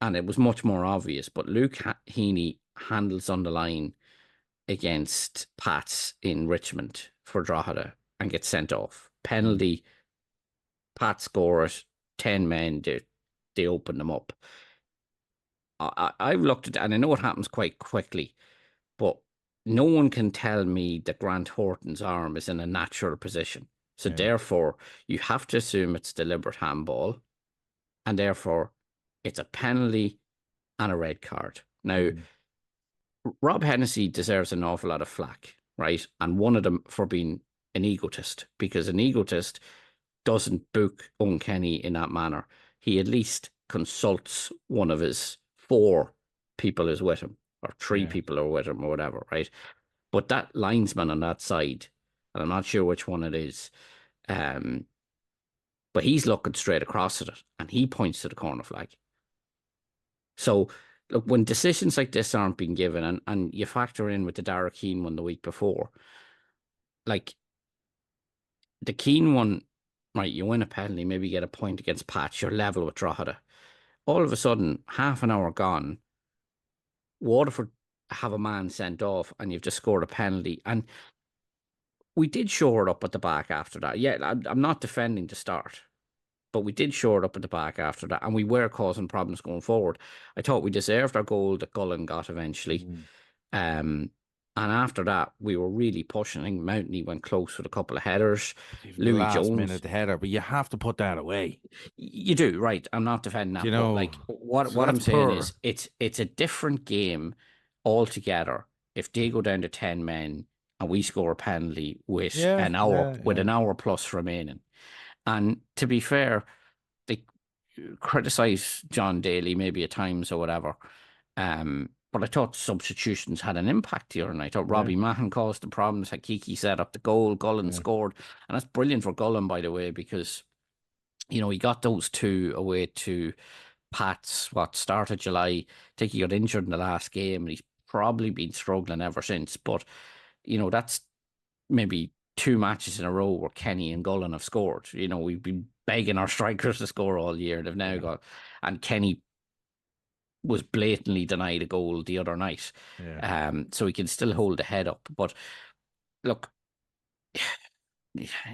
S3: and it was much more obvious, but Luke Heaney handles on the line against Pats in Richmond for Drogheda and gets sent off. Penalty, Pats score it, 10 men, they open them up. I've looked at it, and I know it happens quite quickly, but no one can tell me that Grant Horton's arm is in a natural position. So therefore, you have to assume it's deliberate handball, and therefore it's a penalty and a red card. Now, Rob Hennessy deserves an awful lot of flack, right? And one of them for being an egotist, because an egotist doesn't book Owen Kenny in that manner. He at least consults one of his 4 people who's with him, or 3 people are with him, or whatever, right? But that linesman on that side, and I'm not sure which one it is, but he's looking straight across at it, and he points to the corner flag. So, look, when decisions like this aren't being given, and you factor in with the Dara Keane one the week before, like, the Keane one, right, you win a penalty, maybe get a point against Patch, you're level with Drogheda. All of a sudden, half an hour gone, Waterford have a man sent off, and you've just scored a penalty. And we did shore it up at the back after that. Yeah, I'm not defending the start, but we did shore it up at the back after that, and we were causing problems going forward. I thought we deserved our goal that Gullen got eventually. And after that, we were really pushing. I think Mountney went close with a couple of headers. Louis Jones,
S2: minute header, but you have to put that away.
S3: You do, right? I'm not defending that. But like, what I'm saying is, it's a different game altogether if they go down to 10 men and we score a penalty with an hour plus remaining. And to be fair, they criticise John Daly maybe at times or whatever. But I thought substitutions had an impact here, and I thought Robbie Mahon caused the problems. Hakiki set up the goal, Gullen scored, and that's brilliant for Gullen, by the way, because he got those 2 away to Pats. Start of July? I think he got injured in the last game, and he's probably been struggling ever since. But that's maybe 2 matches in a row where Kenny and Gullen have scored. You know, we've been begging our strikers to score all year. They've now got, and Kenny was blatantly denied a goal the other night. So he can still hold the head up. But look,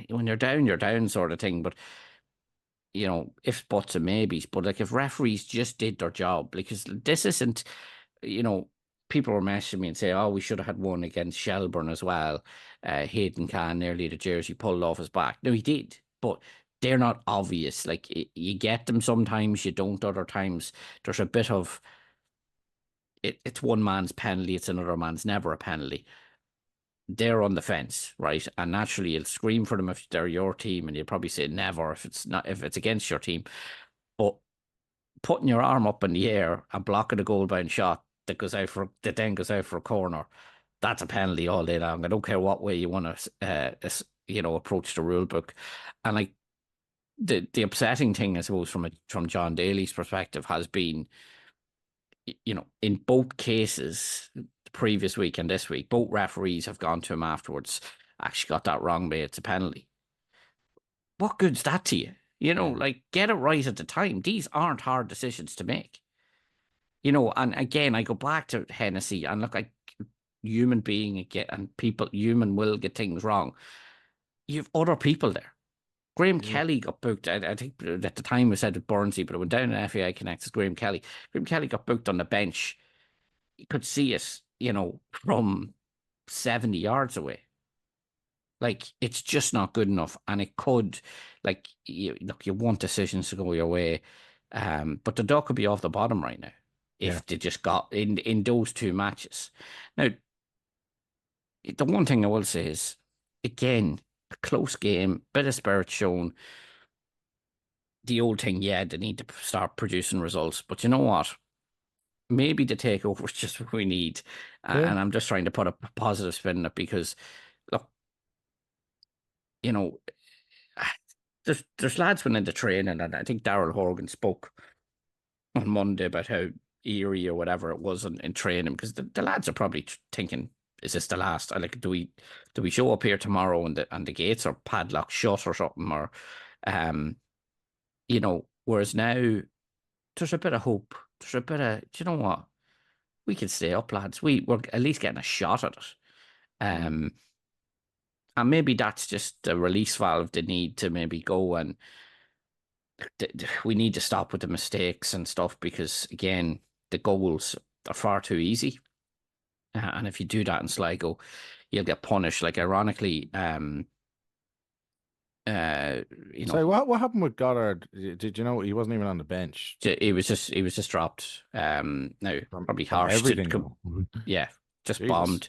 S3: when you're down sort of thing. But, you know, ifs, buts and maybes. But like if referees just did their job, because this isn't, you know, people were messaging me and say, oh, we should have had one against Shelburne as well. Hayden Khan nearly the jersey pulled off his back. No, he did. But they're not obvious. Like you get them sometimes, you don't other times. There's a bit of, it's one man's penalty, it's another man's never a penalty. They're on the fence, right? And naturally, you'll scream for them if they're your team, and you'll probably say never if it's against your team. But putting your arm up in the air and blocking a goal bound shot that then goes out for a corner, that's a penalty all day long. I don't care what way you want to, approach the rule book. And like the upsetting thing, I suppose, from John Daly's perspective, has been, you know, in both cases, the previous week and this week, both referees have gone to him afterwards. Actually got that wrong, mate. It's a penalty. What good's that to you? You know, like, get it right at the time. These aren't hard decisions to make. You know, and again, I go back to Hennessy, and look, human will get things wrong. You've other people there. Graham Kelly got booked. I think at the time we said with Burnsy, but it went down in FAI Connect as Graham Kelly. Graham Kelly got booked on the bench. You could see it, you know, from 70 yards away. Like, it's just not good enough. And it could, like, you want decisions to go your way. But the dog could be off the bottom right now if they just got in those two matches. Now, the one thing I will say is, again, a close game, bit of spirit shown. The old thing, they need to start producing results. But you know what? Maybe the takeover is just what we need. And I'm just trying to put a positive spin on it, because, look, you know, there's lads went into training, and I think Daryl Horgan spoke on Monday about how eerie or whatever it was in training, because the lads are probably thinking, is this the last? Like, do we show up here tomorrow and the gates are padlocked shut or something? Or, you know, whereas now there's a bit of hope. There's a bit of, do you know what? We can stay up, lads. We're at least getting a shot at it. And maybe that's just the release valve they need to maybe go, and we need to stop with the mistakes and stuff, because, again, the goals are far too easy. And if you do that in Sligo, you'll get punished. Like, ironically,
S2: So what happened with Goddard? Did you know he wasn't even on the bench?
S3: He was just dropped. Now, probably harsh.
S2: Everything.
S3: Just
S2: Jesus.
S3: bombed.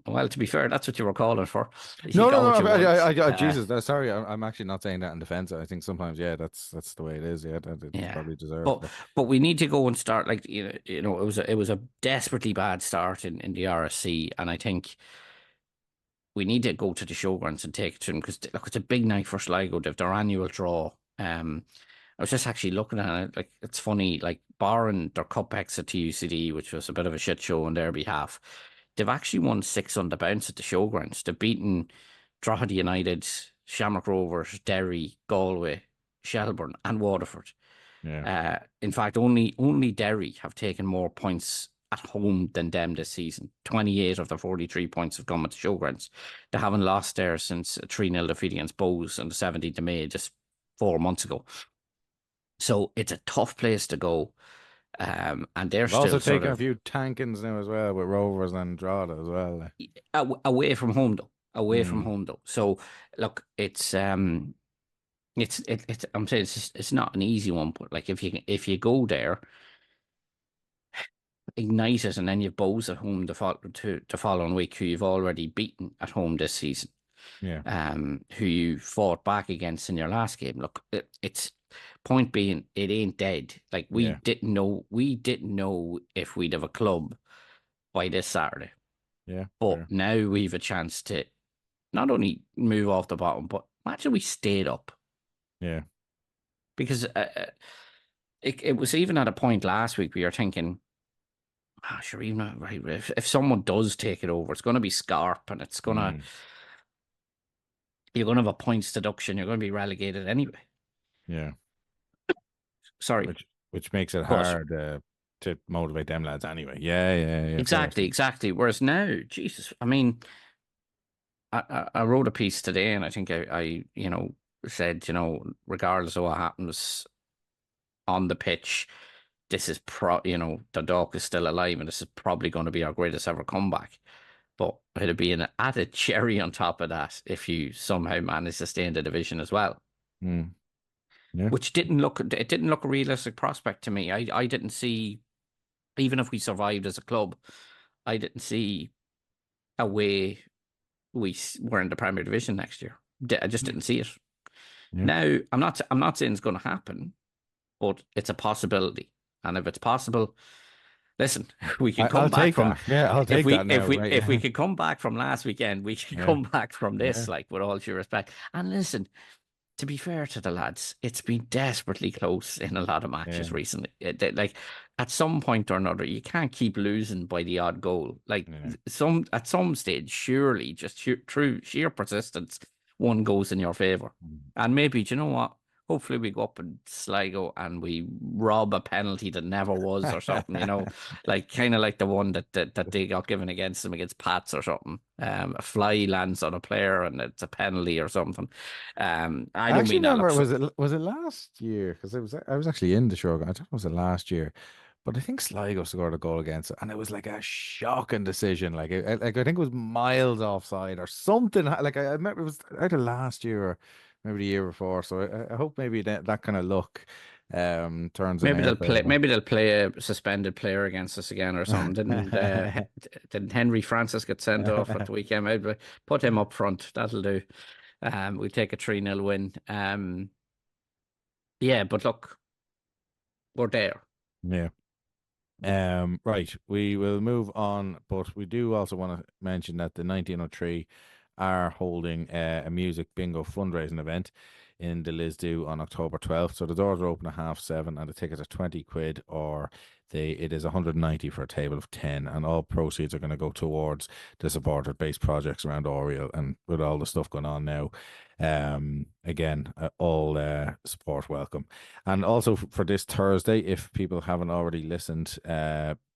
S3: Well, to be fair, that's what you were calling for.
S2: No. Jesus, sorry, I'm actually not saying that in defense. I think sometimes, that's the way it is. It's probably deserved.
S3: But we need to go and start, like, you know, it was a desperately bad start in the RSC, and I think we need to go to the Showgrounds and take it to them, because, look, it's a big night for Sligo. They've their annual draw. I was just actually looking at it. Like, it's funny, like, barring their cup exit to UCD, which was a bit of a shit show on their behalf, they've actually won 6 on the bounce at the Showgrounds. They've beaten Drogheda United, Shamrock Rovers, Derry, Galway, Shelburne, and Waterford. In fact, only Derry have taken more points at home than them this season. 28 of their 43 points have come at the Showgrounds. They haven't lost there since a 3-0 defeat against Bows on the 17th of May, just 4 months ago. So it's a tough place to go. And they're still
S2: also taking a few tankings now as well, with Rovers and Drogheda as well.
S3: Away from home though. So look, it's I'm saying it's not an easy one, but, like, if you go there, ignite it, and then you've Bows at home the following week, who you've already beaten at home this season. Who you fought back against in your last game. Look, it's point being, it ain't dead. Like, we didn't know if we'd have a club by this Saturday. But now we've a chance to not only move off the bottom, but imagine we stayed up. Because it was even at a point last week where you're thinking, sure, even right. If someone does take it over, it's going to be Scarp, and it's going to you're going to have a points deduction. You're going to be relegated anyway.
S2: Yeah.
S3: Sorry,
S2: Which makes it
S3: but
S2: hard to motivate them lads anyway. Yeah.
S3: exactly. Whereas now, Jesus, I mean, I wrote a piece today, and I think I said, regardless of what happens on the pitch, this is Dundalk is still alive, and this is probably going to be our greatest ever comeback. But it'd be an added cherry on top of that if you somehow manage to stay in the division as well.
S2: Yeah.
S3: Which didn't look a realistic prospect to me. I didn't see, even if we survived as a club, I didn't see a way we were in the Premier Division next year. I just didn't see it.
S2: Yeah.
S3: Now, I'm not saying it's going to happen, but it's a possibility. And if it's possible, listen, we can come
S2: I'll
S3: back
S2: take
S3: from
S2: that. Yeah, I'll take that now.
S3: if we could come back from last weekend, we can come back from this, like, with all due respect. And listen, to be fair to the lads, it's been desperately close in a lot of matches recently. Like, at some point or another, you can't keep losing by the odd goal. Like, at some stage, surely, just through sheer persistence, one goes in your favour. And maybe, do you know what? Hopefully we go up in Sligo and we rob a penalty that never was, or something, like kind of like the one that they got given against them against Pats or something. A fly lands on a player and it's a penalty or something. I don't mean that.
S2: Was it last year? Because I was actually in the Showgrounds. I don't know if it was it last year, but I think Sligo scored a goal against it, and it was like a shocking decision. Like I think it was miles offside or something. Like I remember it was either last year or maybe the year before. So I hope maybe that kind of luck turns.
S3: Maybe they'll play a suspended player against us again or something. Didn't Henry Francis get sent off at the weekend? Maybe put him up front. That'll do. We take a 3-0 win. Yeah, but look, we're there.
S2: Yeah. Right, we will move on, but we do also want to mention that the 1903 are holding a music bingo fundraising event in the Lisdoo on October 12th. So the doors are open at 7:30 and the tickets are 20 quid, or it is 190 for a table of 10, and all proceeds are going to go towards the supporter-based projects around Oriel. And with all the stuff going on now, again, all support welcome. And also for this Thursday, if people haven't already listened,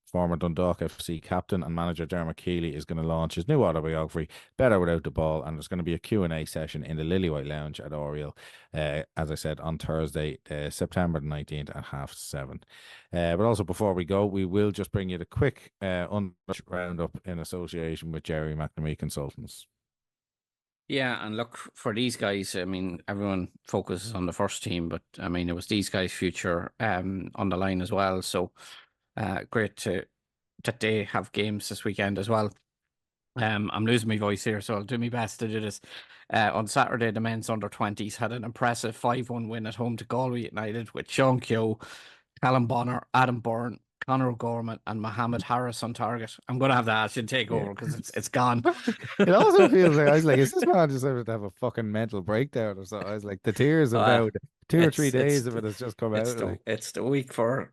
S2: former Dundalk FC captain and manager Dermot Keeley is going to launch his new autobiography, Better Without the Ball, and there's going to be a Q&A session in the Lillywhite Lounge at Oriel, as I said, on Thursday, September 19th at 7:30. But also, before we go, we will just bring you the quick roundup in association with Jerry McNamee Consultants.
S3: Yeah, and look, for these guys, I mean, everyone focuses on the first team, but I mean, it was these guys' future on the line as well. So great that they have games this weekend as well. I'm losing my voice here, so I'll do my best to do this. On Saturday, the men's under-20s had an impressive 5-1 win at home to Galway United with Sean Keogh, Callum Bonner, Adam Byrne, Conor O'Gorman and Mohammed Harris on target. I'm going to have to ask you to take over because it's gone.
S2: It also feels like, I was like, is this man just able to have a fucking mental breakdown or something? I was like, the tears of about 2 or 3 days of it has just come out.
S3: It's the week for...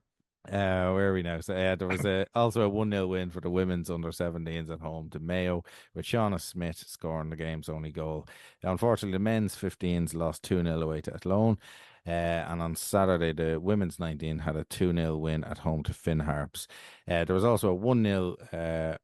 S2: where are we now? So there was also a 1-0 win for the women's under-17s at home to Mayo, with Shauna Smith scoring the game's only goal. Unfortunately, the men's 15s lost 2-0 away to Athlone. And on Saturday, the women's 19 had a 2-0 win at home to Finn Harps. There was also a 1-0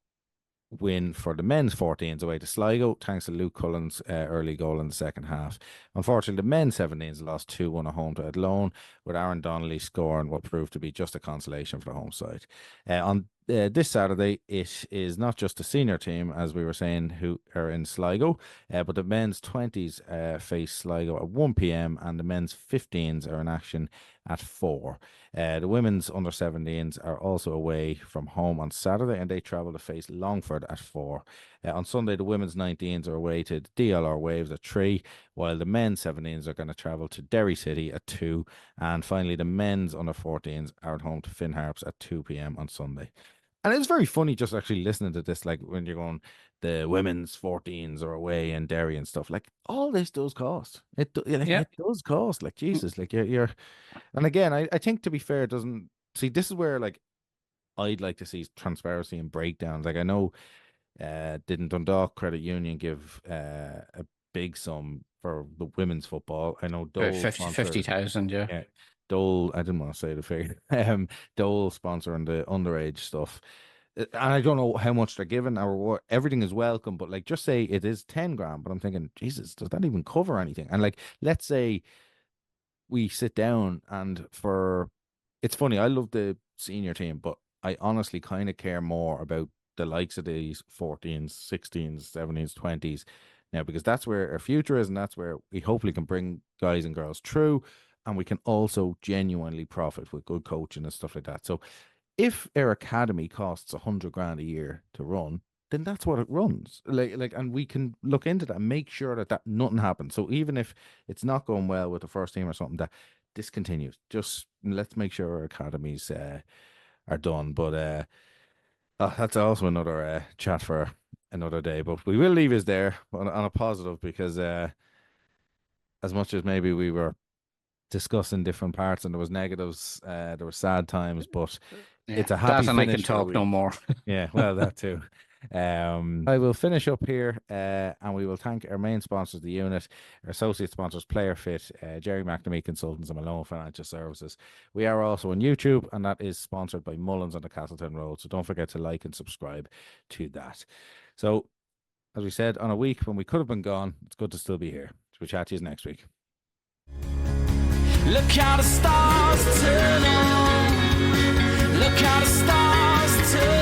S2: win for the men's 14s away to Sligo, thanks to Luke Cullen's early goal in the second half. Unfortunately, the men's 17s lost 2-1 at home to Athlone, with Aaron Donnelly scoring what proved to be just a consolation for the home side. On this Saturday, it is not just the senior team, as we were saying, who are in Sligo, but the men's 20s face Sligo at 1 p.m. and the men's 15s are in action at 4. The women's under-17s are also away from home on Saturday, and they travel to face Longford at 4. On Sunday, the women's 19s are away to DLR Waves at 3, while the men's 17s are going to travel to Derry City at 2. And finally, the men's under-14s are at home to Finn Harps at 2 p.m. on Sunday. And it's very funny just actually listening to this, like when you're going, the women's 14s are away in Derry and stuff. Like, all this does cost. It does cost. Like, Jesus, like you're. And again, I think, to be fair, it doesn't. See, this is where, like, I'd like to see transparency and breakdowns. Like I know, didn't Dundalk Credit Union give a big sum for the women's football? I know Dole
S3: 50,000, yeah.
S2: yeah, Dole. I didn't want to say the figure. Dole sponsoring the underage stuff, and I don't know how much they're giving or what. Everything is welcome, but like, just say it is 10 grand. But I'm thinking, Jesus, does that even cover anything? And like, let's say we sit down and it's funny. I love the senior team, but I honestly kind of care more about the likes of these 14s, 16s, 17s, 20s now, because that's where our future is, and that's where we hopefully can bring guys and girls through, and we can also genuinely profit with good coaching and stuff like that. So if our academy costs 100 grand a year to run, then that's what it runs. And we can look into that and make sure that nothing happens. So even if it's not going well with the first team or something, that this continues. Just let's make sure our academies are done. But that's also another chat for another day. But we will leave us there on a positive, because as much as maybe we were discussing different parts and there was negatives, there were sad times, but it's a happy
S3: that, and I
S2: finish
S3: can talk no more.
S2: Yeah, well, that too. I will finish up here, and we will thank our main sponsors, the unit, our associate sponsors, Player Fit, Jerry McNamee Consultants, and Malone Financial Services. We are also on YouTube, and that is sponsored by Mullins on the Castleton Road. So don't forget to like and subscribe to that. So, as we said, on a week when we could have been gone, it's good to still be here. So we'll chat to you next week.
S1: Look how the stars turn on. Look how the stars turn